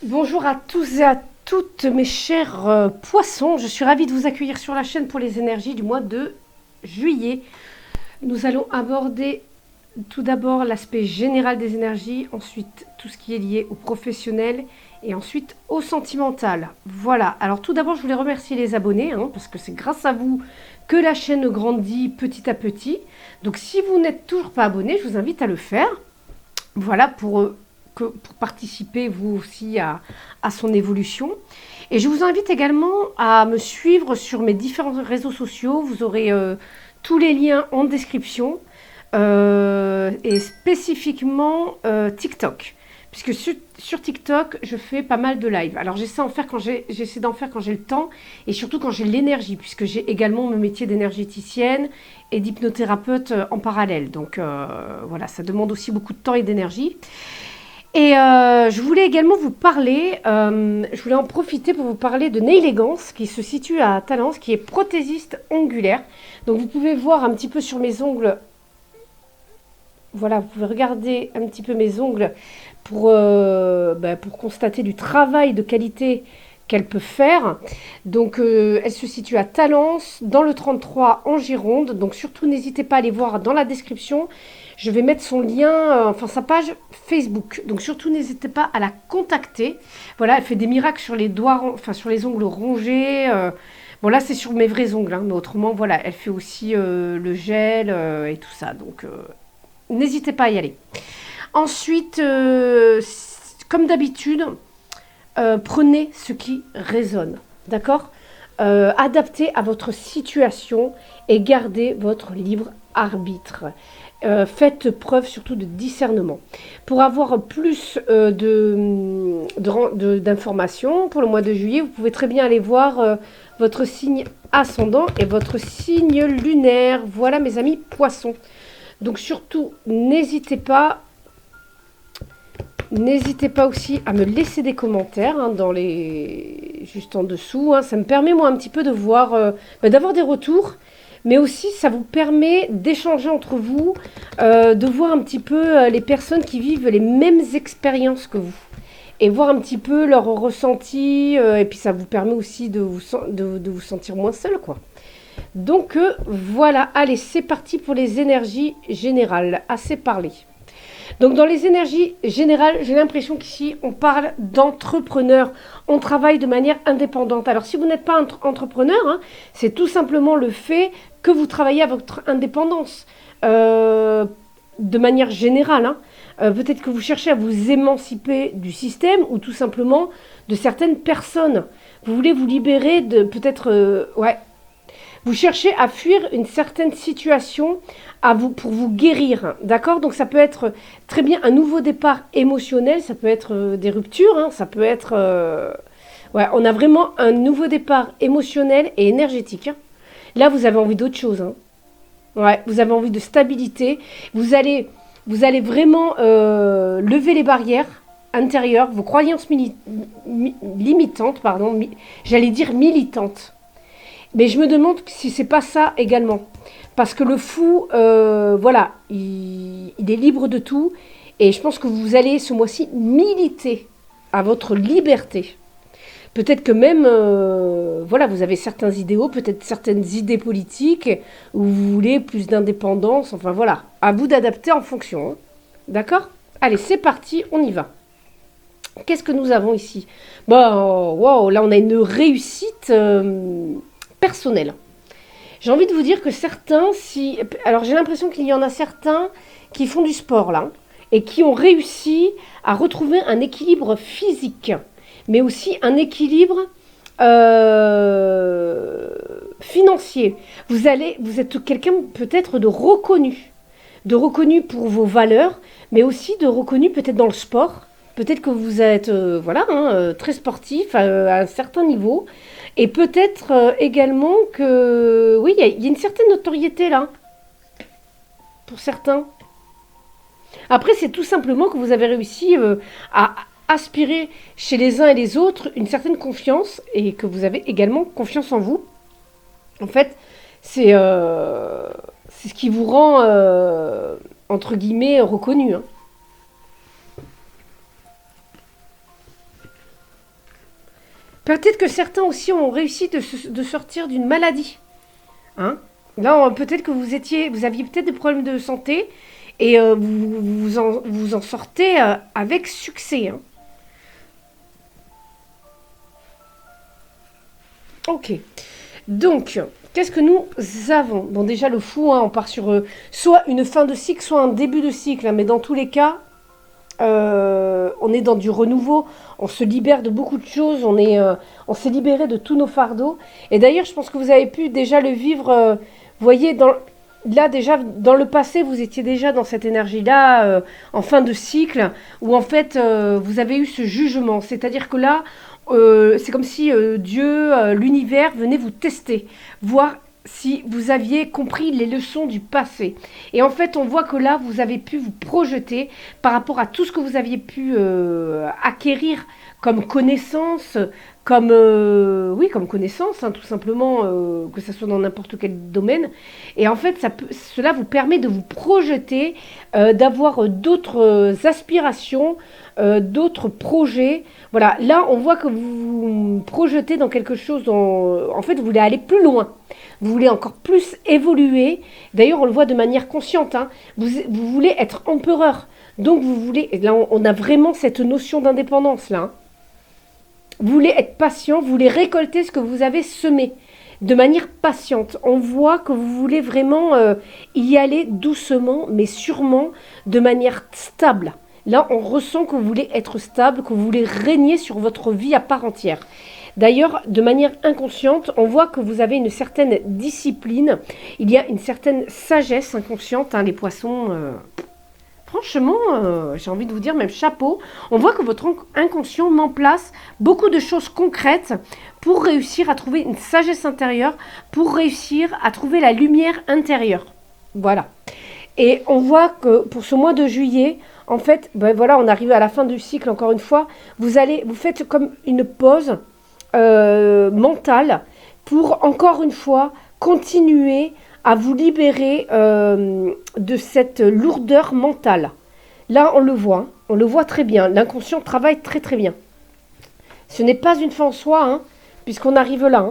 Bonjour à tous et à toutes mes chers poissons, je suis ravie de vous accueillir sur la chaîne pour les énergies du mois de juillet. Nous allons aborder tout d'abord l'aspect général des énergies, ensuite tout ce qui est lié au professionnel et ensuite au sentimental. Voilà, alors tout d'abord je voulais remercier les abonnés, parce que c'est grâce à vous que la chaîne grandit petit à petit. Donc si vous n'êtes toujours pas abonné, je vous invite à le faire. Voilà, pour participer vous aussi à son évolution. Et je vous invite également à me suivre sur mes différents réseaux sociaux. Vous aurez tous les liens en description et spécifiquement TikTok. Puisque sur TikTok, je fais pas mal de live. Alors j'essaie d'en faire quand j'ai le temps et surtout quand j'ai l'énergie, puisque j'ai également mon métier d'énergéticienne et d'hypnothérapeute en parallèle. Donc voilà, ça demande aussi beaucoup de temps et d'énergie. Et je voulais également vous parler, je voulais en profiter pour vous parler de Nailégance, qui se situe à Talence, qui est prothésiste ongulaire. Donc vous pouvez voir un petit peu sur mes ongles, voilà, vous pouvez regarder un petit peu mes ongles pour constater du travail de qualité qu'elle peut faire. Donc elle se situe à Talence, dans le 33 en Gironde. Donc surtout n'hésitez pas à aller voir dans la description. Je vais mettre son lien, sa page Facebook. Donc surtout n'hésitez pas à la contacter. Voilà, elle fait des miracles sur les doigts, sur les ongles rongés. Bon là c'est sur mes vrais ongles, mais autrement voilà, elle fait aussi le gel et tout ça. Donc n'hésitez pas à y aller. Ensuite, comme d'habitude, prenez ce qui résonne, d'accord. Adaptez à votre situation et gardez votre libre arbitre. Faites preuve surtout de discernement. Pour avoir plus d'informations pour le mois de juillet, vous pouvez très bien aller voir votre signe ascendant et votre signe lunaire. Voilà mes amis poissons. Donc surtout, n'hésitez pas aussi à me laisser des commentaires juste en dessous. Ça me permet moi un petit peu de voir, d'avoir des retours, mais aussi ça vous permet d'échanger entre vous, de voir un petit peu les personnes qui vivent les mêmes expériences que vous. Et voir un petit peu leur ressenti, et puis ça vous permet aussi de vous sentir moins seul, quoi. Donc voilà, allez, c'est parti pour les énergies générales. Assez parlé. Donc dans les énergies générales, j'ai l'impression qu'ici, on parle d'entrepreneurs. On travaille de manière indépendante. Alors si vous n'êtes pas entrepreneur, c'est tout simplement le fait que vous travaillez à votre indépendance. De manière générale. Peut-être que vous cherchez à vous émanciper du système ou tout simplement de certaines personnes. Vous voulez vous libérer de peut-être... Vous cherchez à fuir une certaine situation pour vous guérir, d'accord. Donc ça peut être très bien un nouveau départ émotionnel, ça peut être des ruptures, ça peut être... on a vraiment un nouveau départ émotionnel et énergétique. Là, vous avez envie d'autre chose. Vous avez envie de stabilité. Vous allez vraiment lever les barrières intérieures, vos croyances limitantes, j'allais dire militantes. Mais je me demande si c'est pas ça également. Parce que le fou, il est libre de tout. Et je pense que vous allez ce mois-ci militer à votre liberté. Peut-être que même, vous avez certains idéaux, peut-être certaines idées politiques, où vous voulez plus d'indépendance. Enfin voilà, à vous d'adapter en fonction. D'accord. Allez, c'est parti, on y va. Qu'est-ce que nous avons ici? Wow, là on a une réussite... personnel. J'ai envie de vous dire que alors j'ai l'impression qu'il y en a certains qui font du sport là et qui ont réussi à retrouver un équilibre physique, mais aussi un équilibre financier. Vous êtes quelqu'un peut-être de reconnu pour vos valeurs, mais aussi de reconnu peut-être dans le sport. Peut-être que vous êtes très sportif à un certain niveau. Et peut-être également que, oui, il y a une certaine notoriété là, pour certains. Après, c'est tout simplement que vous avez réussi à aspirer chez les uns et les autres une certaine confiance et que vous avez également confiance en vous. En fait, c'est ce qui vous rend, entre guillemets, reconnu. Peut-être que certains aussi ont réussi de sortir d'une maladie. Hein. Là, peut-être que vous aviez peut-être des problèmes de santé et vous en sortez avec succès. Hein. Ok. Donc, qu'est-ce que nous avons? Bon, déjà, le fou, hein, on part sur soit une fin de cycle, soit un début de cycle. Hein, mais dans tous les cas, on est dans du renouveau. On se libère de beaucoup de choses. On s'est libéré de tous nos fardeaux. Et d'ailleurs, je pense que vous avez pu déjà le vivre. Vous voyez, là, déjà, dans le passé, vous étiez déjà dans cette énergie-là, en fin de cycle, où en fait, vous avez eu ce jugement. C'est-à-dire que là, c'est comme si Dieu, l'univers, venait vous tester, voir si vous aviez compris les leçons du passé. Et en fait, on voit que là, vous avez pu vous projeter par rapport à tout ce que vous aviez pu acquérir comme connaissance, comme connaissance, hein, tout simplement, que ce soit dans n'importe quel domaine. Et en fait, cela vous permet de vous projeter, d'avoir d'autres aspirations, d'autres projets. Voilà, là, on voit que vous vous projetez dans quelque chose, en fait, vous voulez aller plus loin. Vous voulez encore plus évoluer. D'ailleurs, on le voit de manière consciente. Hein. Vous voulez être empereur. Donc, vous voulez... Et là, on a vraiment cette notion d'indépendance, là. Hein. Vous voulez être patient, vous voulez récolter ce que vous avez semé de manière patiente. On voit que vous voulez vraiment y aller doucement, mais sûrement, de manière stable. Là, on ressent que vous voulez être stable, que vous voulez régner sur votre vie à part entière. D'ailleurs, de manière inconsciente, on voit que vous avez une certaine discipline. Il y a une certaine sagesse inconsciente, hein, les poissons... Franchement, j'ai envie de vous dire, même chapeau, on voit que votre inconscient met en place beaucoup de choses concrètes pour réussir à trouver une sagesse intérieure, pour réussir à trouver la lumière intérieure. Voilà. Et on voit que pour ce mois de juillet, en fait, ben voilà, on arrive à la fin du cycle, encore une fois, vous faites comme une pause mentale pour, encore une fois, continuer à vous libérer de cette lourdeur mentale. Là, on le voit très bien. L'inconscient travaille très très bien. Ce n'est pas une fin en soi, hein, puisqu'on arrive là.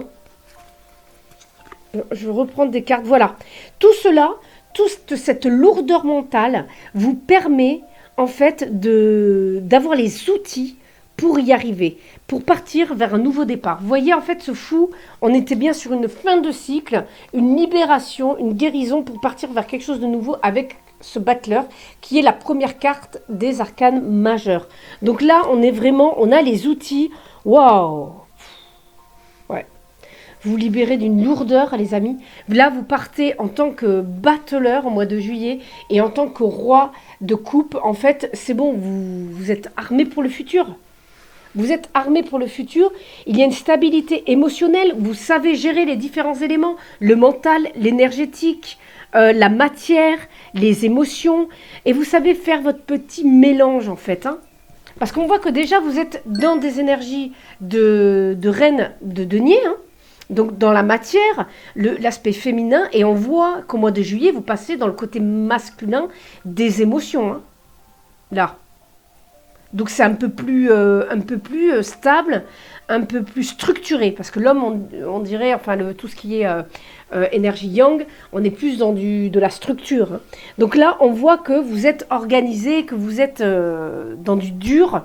Hein. Je vais reprendre des cartes. Voilà. Tout cela, toute cette lourdeur mentale vous permet en fait d'avoir les outils pour y arriver, pour partir vers un nouveau départ. Vous voyez, en fait, ce fou, on était bien sur une fin de cycle, une libération, une guérison pour partir vers quelque chose de nouveau avec ce battleur, qui est la première carte des arcanes majeurs. Donc là, on a les outils. Waouh! Ouais. Vous libérez d'une lourdeur, les amis. Là, vous partez en tant que battleur au mois de juillet et en tant que roi de coupe. En fait, c'est bon, vous êtes armé pour le futur. Vous êtes armé pour le futur, il y a une stabilité émotionnelle, vous savez gérer les différents éléments, le mental, l'énergétique, la matière, les émotions, et vous savez faire votre petit mélange en fait. Hein. Parce qu'on voit que déjà vous êtes dans des énergies de reine de denier, hein. Donc dans la matière, l'aspect féminin, et on voit qu'au mois de juillet, vous passez dans le côté masculin des émotions. Hein. Là. Donc c'est un peu plus stable, un peu plus structuré. Parce que l'homme, on dirait, enfin tout ce qui est énergie yang, on est plus dans de la structure. Hein. Donc là, on voit que vous êtes organisé, que vous êtes dans du dur.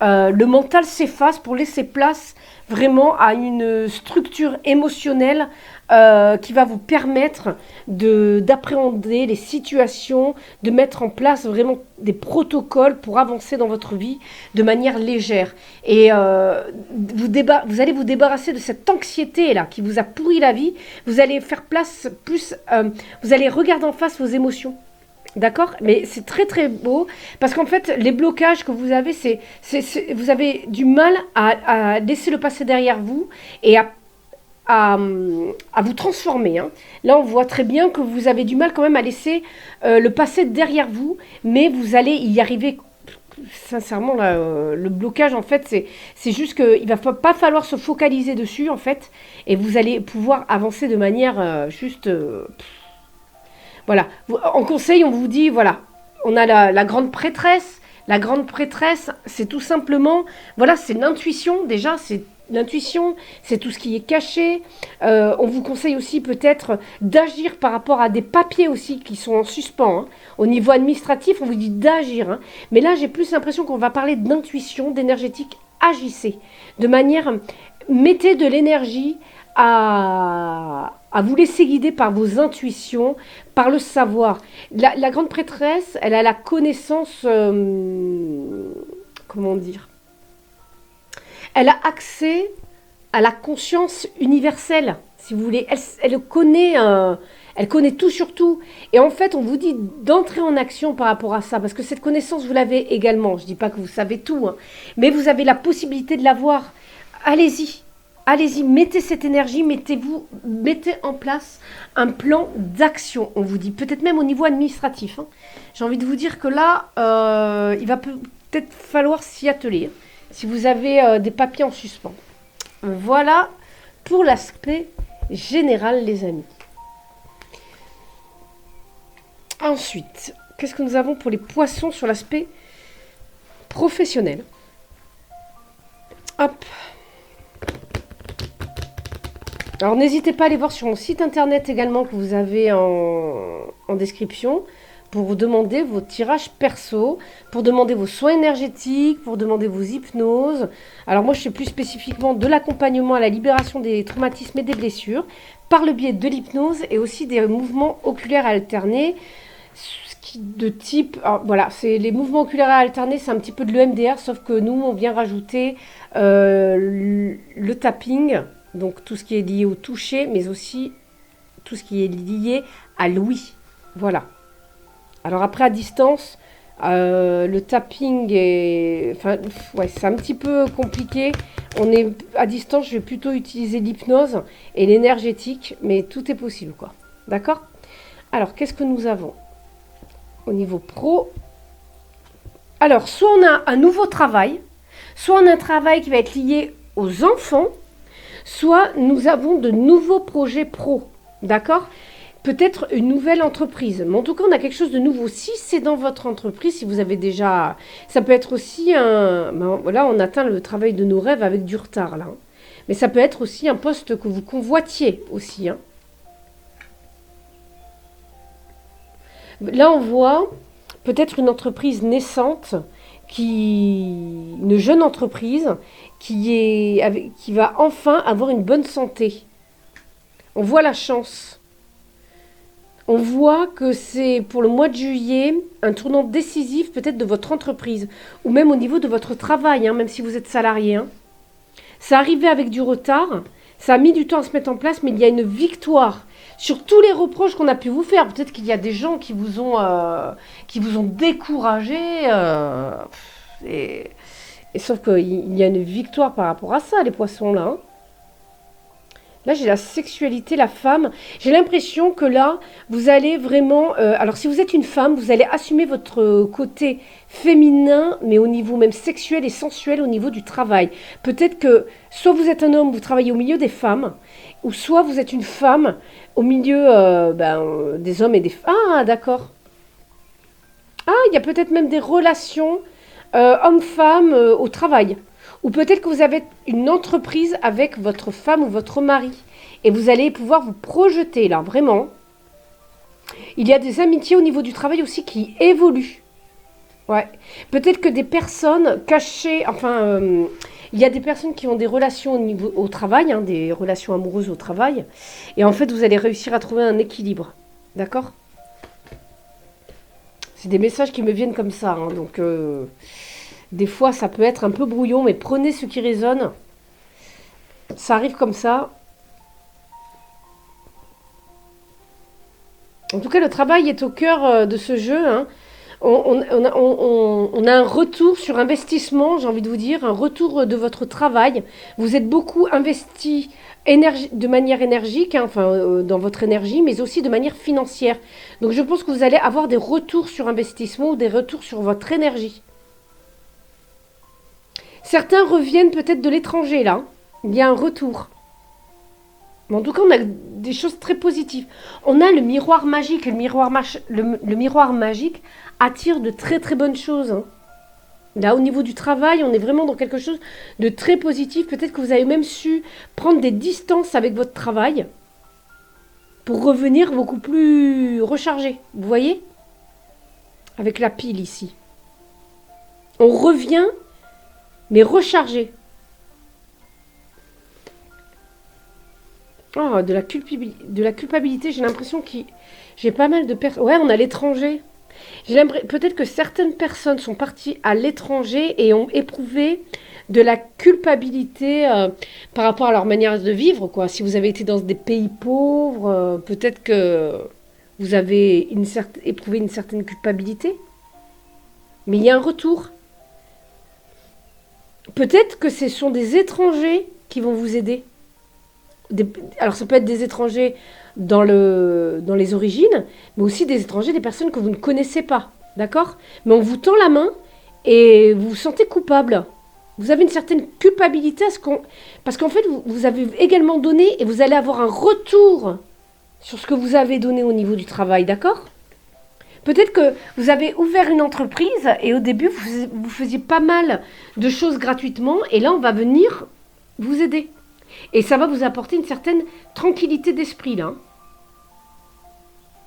Le mental s'efface pour laisser place vraiment à une structure émotionnelle qui va vous permettre d'appréhender les situations, de mettre en place vraiment des protocoles pour avancer dans votre vie de manière légère. Et vous allez vous débarrasser de cette anxiété-là qui vous a pourri la vie. Vous allez faire place plus... vous allez regarder en face vos émotions. D'accord? Mais c'est très très beau parce qu'en fait, les blocages que vous avez, vous avez du mal à laisser le passé derrière vous et à vous transformer. Hein. Là, on voit très bien que vous avez du mal quand même à laisser le passé derrière vous, mais vous allez y arriver. Sincèrement, là, le blocage, en fait, c'est juste qu'il ne va pas falloir se focaliser dessus, en fait, et vous allez pouvoir avancer de manière juste... Voilà, en conseil, on vous dit, voilà, on a la grande prêtresse. La grande prêtresse, c'est tout simplement, voilà, c'est l'intuition, déjà, l'intuition, c'est tout ce qui est caché. On vous conseille aussi peut-être d'agir par rapport à des papiers aussi qui sont en suspens, hein. Au niveau administratif, on vous dit d'agir, hein. Mais là, j'ai plus l'impression qu'on va parler d'intuition, d'énergétique. Agissez de manière, mettez de l'énergie à vous laisser guider par vos intuitions, par le savoir. La grande prêtresse, elle a la connaissance, comment dire, elle a accès à la conscience universelle, si vous voulez. Elle connaît tout sur tout. Et en fait, on vous dit d'entrer en action par rapport à ça, parce que cette connaissance, vous l'avez également. Je ne dis pas que vous savez tout, hein, mais vous avez la possibilité de l'avoir. Allez-y. Allez-y, mettez cette énergie, mettez en place un plan d'action, on vous dit, peut-être même au niveau administratif, hein. J'ai envie de vous dire que là, il va peut-être falloir s'y atteler, hein, si vous avez des papiers en suspens. Voilà pour l'aspect général, les amis. Ensuite, qu'est-ce que nous avons pour les poissons sur l'aspect professionnel? Hop. Alors n'hésitez pas à aller voir sur mon site internet également que vous avez en description pour vous demander vos tirages perso, pour demander vos soins énergétiques, pour demander vos hypnoses. Alors moi je fais plus spécifiquement de l'accompagnement à la libération des traumatismes et des blessures par le biais de l'hypnose et aussi des mouvements oculaires alternés de type, alors voilà, c'est les mouvements oculaires alternés, c'est un petit peu de l'EMDR, sauf que nous on vient rajouter le tapping. Donc tout ce qui est lié au toucher, mais aussi tout ce qui est lié à l'ouïe. Voilà. Alors après, à distance, le tapping est... Enfin, ouais, c'est un petit peu compliqué. On est à distance, je vais plutôt utiliser l'hypnose et l'énergétique, mais tout est possible, quoi. D'accord? Alors, qu'est-ce que nous avons au niveau pro? Alors, soit on a un nouveau travail, soit on a un travail qui va être lié aux enfants, soit nous avons de nouveaux projets pro, d'accord? Peut-être une nouvelle entreprise. Mais en tout cas, on a quelque chose de nouveau. Si c'est dans votre entreprise, si vous avez déjà... Ça peut être aussi un... Ben, là, on atteint le travail de nos rêves avec du retard, là. Mais ça peut être aussi un poste que vous convoitiez aussi, hein. Là, on voit peut-être une entreprise naissante, une jeune entreprise qui va enfin avoir une bonne santé. On voit la chance. On voit que c'est pour le mois de juillet un tournant décisif peut-être de votre entreprise ou même au niveau de votre travail, hein, même si vous êtes salarié, hein. Ça arrivait avec du retard, ça a mis du temps à se mettre en place, mais il y a une victoire sur tous les reproches qu'on a pu vous faire. Peut-être qu'il y a des gens qui vous ont découragé. Et sauf qu'il y a une victoire par rapport à ça, les poissons, là, hein. Là, j'ai la sexualité, la femme. J'ai l'impression que là, vous allez vraiment... alors, si vous êtes une femme, vous allez assumer votre côté féminin, mais au niveau même sexuel et sensuel, au niveau du travail. Peut-être que soit vous êtes un homme, vous travaillez au milieu des femmes, ou soit vous êtes une femme au milieu des hommes et des femmes. Ah, d'accord. Ah, il y a peut-être même des relations homme-femme au travail. Ou peut-être que vous avez une entreprise avec votre femme ou votre mari. Et vous allez pouvoir vous projeter là, vraiment. Il y a des amitiés au niveau du travail aussi qui évoluent. Ouais. Peut-être que des personnes cachées, il y a des personnes qui ont des relations au travail, hein, des relations amoureuses au travail. Et en fait, vous allez réussir à trouver un équilibre. D'accord? C'est des messages qui me viennent comme ça, hein, donc... des fois, ça peut être un peu brouillon, mais prenez ce qui résonne. Ça arrive comme ça. En tout cas, le travail est au cœur de ce jeu, hein. On a un retour sur investissement, j'ai envie de vous dire, un retour de votre travail. Vous êtes beaucoup investi de manière énergique, hein, dans votre énergie, mais aussi de manière financière. Donc, je pense que vous allez avoir des retours sur investissement ou des retours sur votre énergie. Certains reviennent peut-être de l'étranger, là. Il y a un retour. Mais en tout cas, on a des choses très positives. On a le miroir magique. Le miroir magique attire de très très bonnes choses, hein. Là, au niveau du travail, on est vraiment dans quelque chose de très positif. Peut-être que vous avez même su prendre des distances avec votre travail pour revenir beaucoup plus rechargé. Vous voyez? Avec la pile ici. On revient, mais rechargé. Oh, de la culpabilité, j'ai l'impression que j'ai pas mal de personnes. Ouais, on a l'étranger. Peut-être que certaines personnes sont parties à l'étranger et ont éprouvé de la culpabilité par rapport à leur manière de vivre, quoi. Si vous avez été dans des pays pauvres, peut-être que vous avez éprouvé une certaine culpabilité. Mais il y a un retour. Peut-être que ce sont des étrangers qui vont vous aider. Alors ça peut être des étrangers dans les origines, mais aussi des étrangers, des personnes que vous ne connaissez pas, d'accord? Mais on vous tend la main et vous vous sentez coupable. Vous avez une certaine culpabilité parce qu'en fait, vous avez également donné et vous allez avoir un retour sur ce que vous avez donné au niveau du travail, d'accord? Peut-être que vous avez ouvert une entreprise et au début, vous faisiez pas mal de choses gratuitement et là, on va venir vous aider. Et ça va vous apporter une certaine tranquillité d'esprit, là.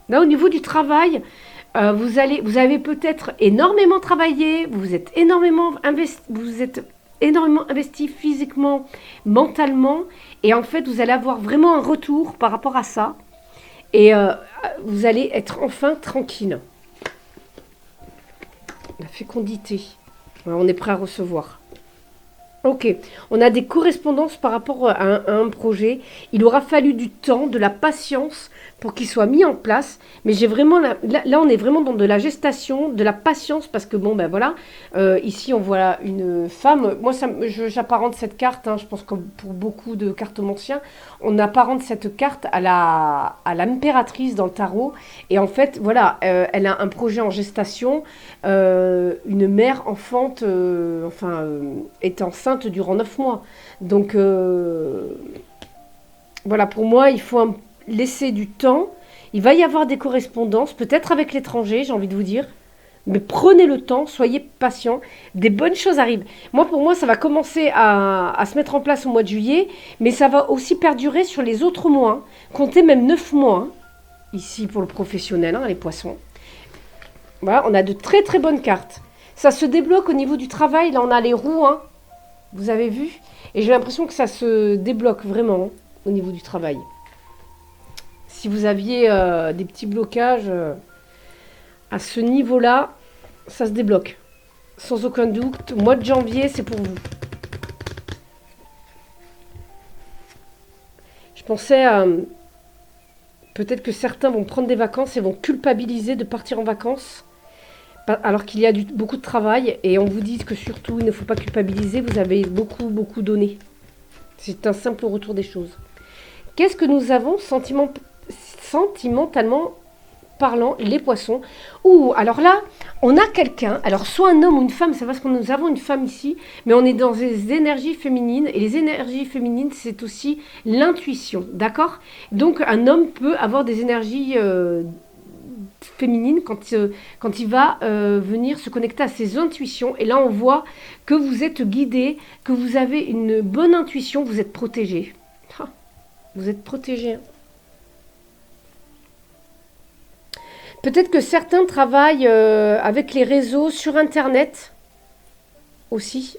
Là, au niveau du travail, vous avez peut-être énormément travaillé, vous êtes énormément investi physiquement, mentalement, et en fait, vous allez avoir vraiment un retour par rapport à ça, et vous allez être enfin tranquille. La fécondité, on est prêt à recevoir. Ok, on a des correspondances par rapport à un projet. Il aura fallu du temps, de la patience pour qu'il soit mis en place. Mais j'ai vraiment là, on est vraiment dans de la gestation, de la patience parce que bon ben voilà, ici on voit une femme. Moi j'apparente cette carte. Je pense que pour beaucoup de cartomanciens, on apparente cette carte à l'impératrice dans le tarot. Et en fait voilà, elle a un projet en gestation, une mère enfante, est enceinte durant 9 mois. Donc voilà, pour moi, il faut laisser du temps. Il va y avoir des correspondances, peut-être avec l'étranger, j'ai envie de vous dire. Mais prenez le temps, soyez patient. Des bonnes choses arrivent. Pour moi, ça va commencer à se mettre en place au mois de juillet, mais ça va aussi perdurer sur les autres mois. Comptez même 9 mois, ici pour le professionnel, les poissons. Voilà, on a de très très bonnes cartes. Ça se débloque au niveau du travail. Là, on a les roues, vous avez vu? Et j'ai l'impression que ça se débloque vraiment au niveau du travail. Si vous aviez des petits blocages à ce niveau-là, ça se débloque. Sans aucun doute. Mois de janvier, c'est pour vous. Je pensais à... peut-être que certains vont prendre des vacances et vont culpabiliser de partir en vacances. Alors qu'il y a beaucoup de travail et on vous dit que surtout il ne faut pas culpabiliser, vous avez beaucoup donné. C'est un simple retour des choses. Qu'est-ce que nous avons sentimentalement parlant, les poissons? Alors là, on a quelqu'un, alors soit un homme ou une femme, c'est parce que nous avons une femme ici, mais on est dans des énergies féminines et les énergies féminines, c'est aussi l'intuition, d'accord? Donc un homme peut avoir des énergies féminine quand il va venir se connecter à ses intuitions. Et là, on voit que vous êtes guidé, que vous avez une bonne intuition, vous êtes protégé. Vous êtes protégé. Peut-être que certains travaillent avec les réseaux sur Internet aussi.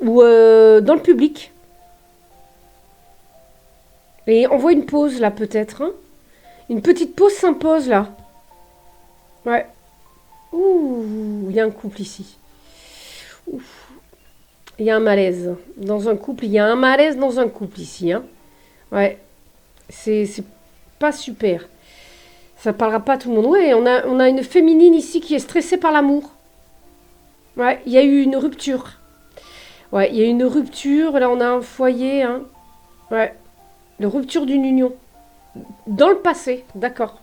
Ou dans le public. Et on voit une pause là peut-être, Une petite pause s'impose là. Ouais. Ouh, il y a un couple ici. Ouf. Il y a un malaise dans un couple. Il y a un malaise dans un couple ici. Ouais. C'est pas super. Ça parlera pas à tout le monde. Ouais, on a une féminine ici qui est stressée par l'amour. Ouais, il y a eu une rupture. Ouais, il y a eu une rupture. Là, on a un foyer. Ouais. La rupture d'une union. Dans le passé, d'accord.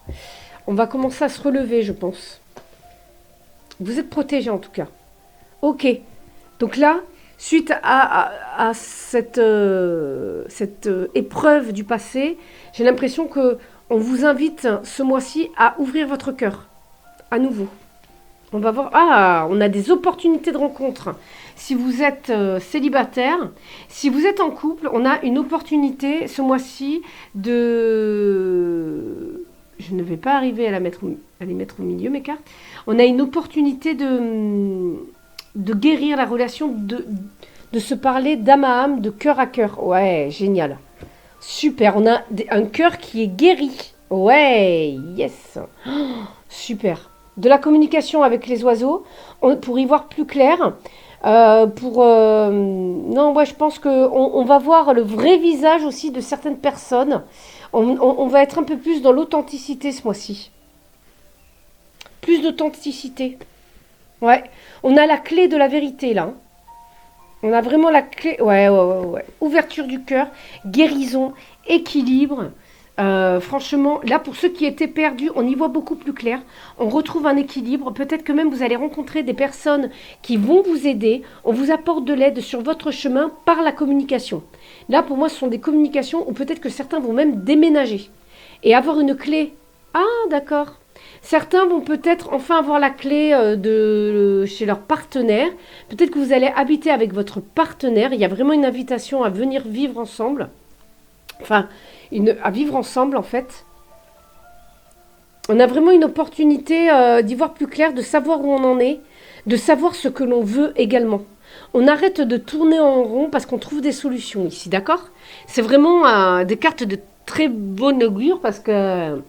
On va commencer à se relever, je pense. Vous êtes protégés en tout cas. Ok. Donc là, suite à cette épreuve du passé, j'ai l'impression que on vous invite ce mois-ci à ouvrir votre cœur. À nouveau. On va voir. Ah, on a des opportunités de rencontre. Si vous êtes célibataire, si vous êtes en couple, on a une opportunité ce mois-ci de... Je ne vais pas arriver à les mettre au milieu, mes cartes. On a une opportunité de guérir la relation, de se parler d'âme à âme, de cœur à cœur. Ouais, génial. Super, on a un cœur qui est guéri. Ouais, yes. Oh, super. De la communication avec les oiseaux, pour y voir plus clair. Non, ouais, je pense qu'on va voir le vrai visage aussi de certaines personnes. On va être un peu plus dans l'authenticité ce mois-ci. Plus d'authenticité. Ouais. On a la clé de la vérité là. On a vraiment la clé. Ouais, ouais, ouais, ouais. Ouverture du cœur, guérison, équilibre. Franchement, là, pour ceux qui étaient perdus, on y voit beaucoup plus clair. On retrouve un équilibre. Peut-être que même vous allez rencontrer des personnes qui vont vous aider. On vous apporte de l'aide sur votre chemin par la communication. Là, pour moi, ce sont des communications où peut-être que certains vont même déménager et avoir une clé. Ah, d'accord. Certains vont peut-être enfin avoir la clé chez leur partenaire. Peut-être que vous allez habiter avec votre partenaire. Il y a vraiment une invitation à venir vivre ensemble. Enfin, à vivre ensemble en fait. On a vraiment une opportunité d'y voir plus clair, de savoir où on en est, de savoir ce que l'on veut également. On arrête de tourner en rond parce qu'on trouve des solutions ici, d'accord? C'est vraiment des cartes de très bonne augure parce que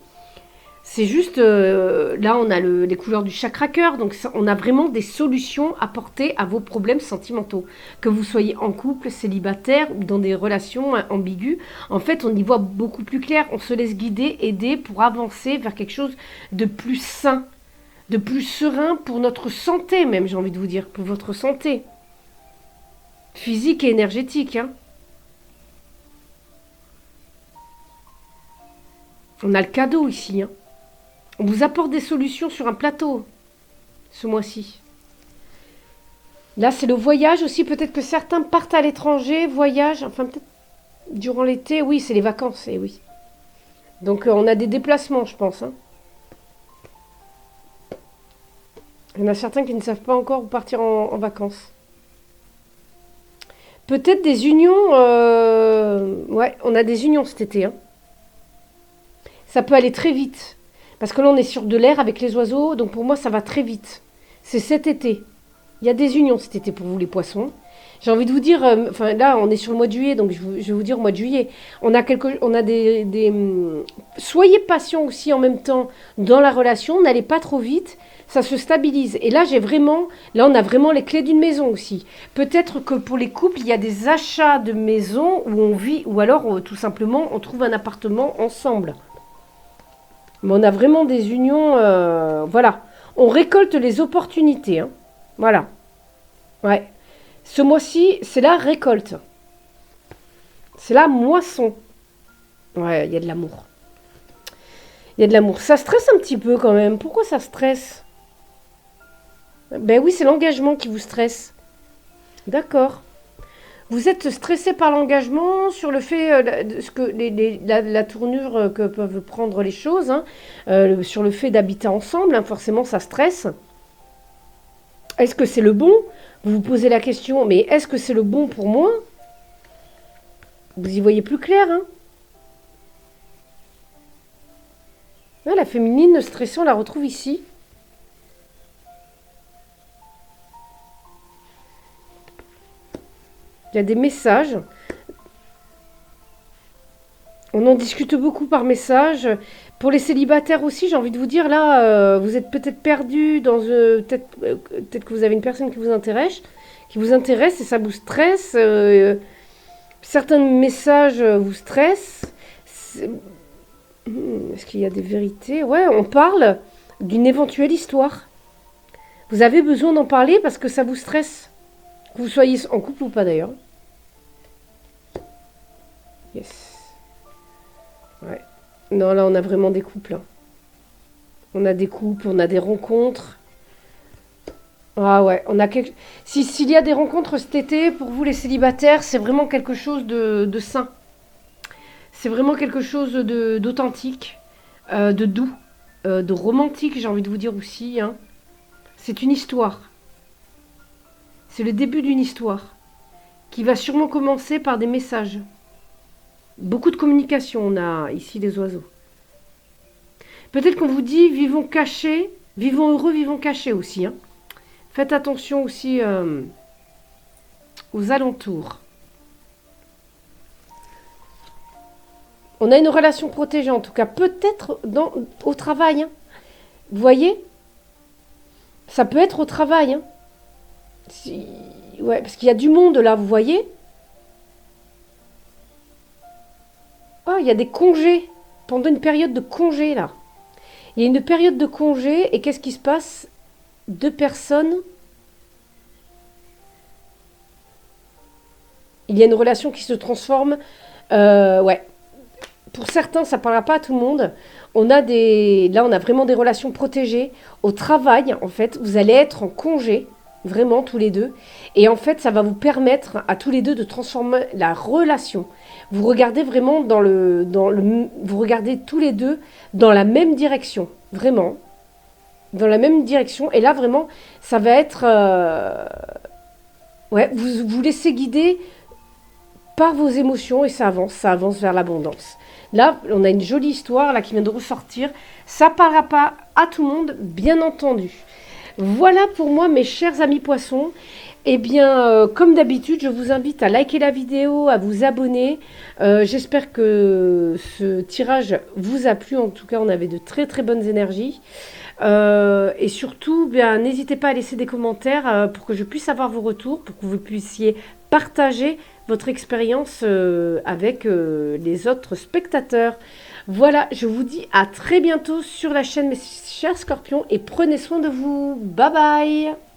c'est juste, là on a les couleurs du chakra cœur, donc on a vraiment des solutions à apporter à vos problèmes sentimentaux. Que vous soyez en couple, célibataire ou dans des relations ambiguës, en fait on y voit beaucoup plus clair, on se laisse guider, aider pour avancer vers quelque chose de plus sain, de plus serein pour notre santé même, j'ai envie de vous dire, pour votre santé. Physique et énergétique, hein. On a le cadeau ici, hein. On vous apporte des solutions sur un plateau ce mois-ci. Là, c'est le voyage aussi. Peut-être que certains partent à l'étranger, voyagent. Enfin, peut-être durant l'été. Oui, c'est les vacances. Et oui. Donc, on a des déplacements, je pense. Hein. Il y en a certains qui ne savent pas encore où partir en vacances. Peut-être des unions. Ouais, on a des unions cet été. Hein. Ça peut aller très vite. Parce que là, on est sur de l'air avec les oiseaux, donc pour moi, ça va très vite. C'est cet été. Il y a des unions cet été pour vous, les poissons. J'ai envie de vous dire, enfin là, on est sur le mois de juillet, donc je vais vous dire au mois de juillet. On a soyez patient aussi en même temps dans la relation, n'allez pas trop vite, ça se stabilise. Et là, là, on a vraiment les clés d'une maison aussi. Peut-être que pour les couples, il y a des achats de maisons où on vit, ou alors tout simplement, on trouve un appartement ensemble. Mais on a vraiment des unions, voilà. On récolte les opportunités, hein. Voilà. Ouais. Ce mois-ci, c'est la récolte. C'est la moisson. Ouais, il y a de l'amour. Il y a de l'amour. Ça stresse un petit peu quand même. Pourquoi ça stresse? Ben oui, c'est l'engagement qui vous stresse. D'accord. Vous êtes stressé par l'engagement, sur le fait, la tournure que peuvent prendre les choses, hein, sur le fait d'habiter ensemble, hein, forcément ça stresse. Est-ce que c'est le bon? Vous vous posez la question, mais est-ce que c'est le bon pour moi? Vous y voyez plus clair, hein? Ouais, la féminine stressée, on la retrouve ici. Il y a des messages. On en discute beaucoup par message. Pour les célibataires aussi, j'ai envie de vous dire, là, vous êtes peut-être perdu dans... peut-être que vous avez une personne qui vous intéresse et ça vous stresse. Certains messages vous stressent. Est-ce qu'il y a des vérités? Ouais, on parle d'une éventuelle histoire. Vous avez besoin d'en parler parce que ça vous stresse. Que vous soyez en couple ou pas d'ailleurs. Yes. Ouais. Non, là, on a vraiment des couples. Hein. On a des couples, on a des rencontres. Ah ouais, s'il y a des rencontres cet été, pour vous les célibataires, c'est vraiment quelque chose de sain. C'est vraiment quelque chose d'authentique, de doux, de romantique, j'ai envie de vous dire aussi. Hein. C'est une histoire. C'est le début d'une histoire qui va sûrement commencer par des messages. Beaucoup de communication, on a ici les oiseaux. Peut-être qu'on vous dit vivons cachés, vivons heureux, vivons cachés aussi. Hein. Faites attention aussi aux alentours. On a une relation protégée en tout cas, peut-être au travail. Hein. Vous voyez? Ça peut être au travail. Hein. Ouais, parce qu'il y a du monde là, vous voyez? Oh, il y a des congés. Pendant une période de congé là. Il y a une période de congé et qu'est-ce qui se passe? Deux personnes. Il y a une relation qui se transforme. Ouais. Pour certains, ça ne parlera pas à tout le monde. Là, on a vraiment des relations protégées. Au travail, en fait, vous allez être en congé, vraiment, tous les deux. Et en fait, ça va vous permettre à tous les deux de transformer la relation. Vous regardez vraiment vous regardez tous les deux dans la même direction, vraiment. Dans la même direction. Et là, vraiment, ça va être... ouais, vous vous laissez guider par vos émotions et ça avance vers l'abondance. Là, on a une jolie histoire là qui vient de ressortir. Ça ne parlera pas à tout le monde, bien entendu. Voilà pour moi, mes chers amis poissons. Eh bien, comme d'habitude, je vous invite à liker la vidéo, à vous abonner. J'espère que ce tirage vous a plu. En tout cas, on avait de très très bonnes énergies. Et surtout, n'hésitez pas à laisser des commentaires pour que je puisse avoir vos retours, pour que vous puissiez partager votre expérience avec les autres spectateurs. Voilà, je vous dis à très bientôt sur la chaîne, mes chers scorpions, et prenez soin de vous. Bye bye!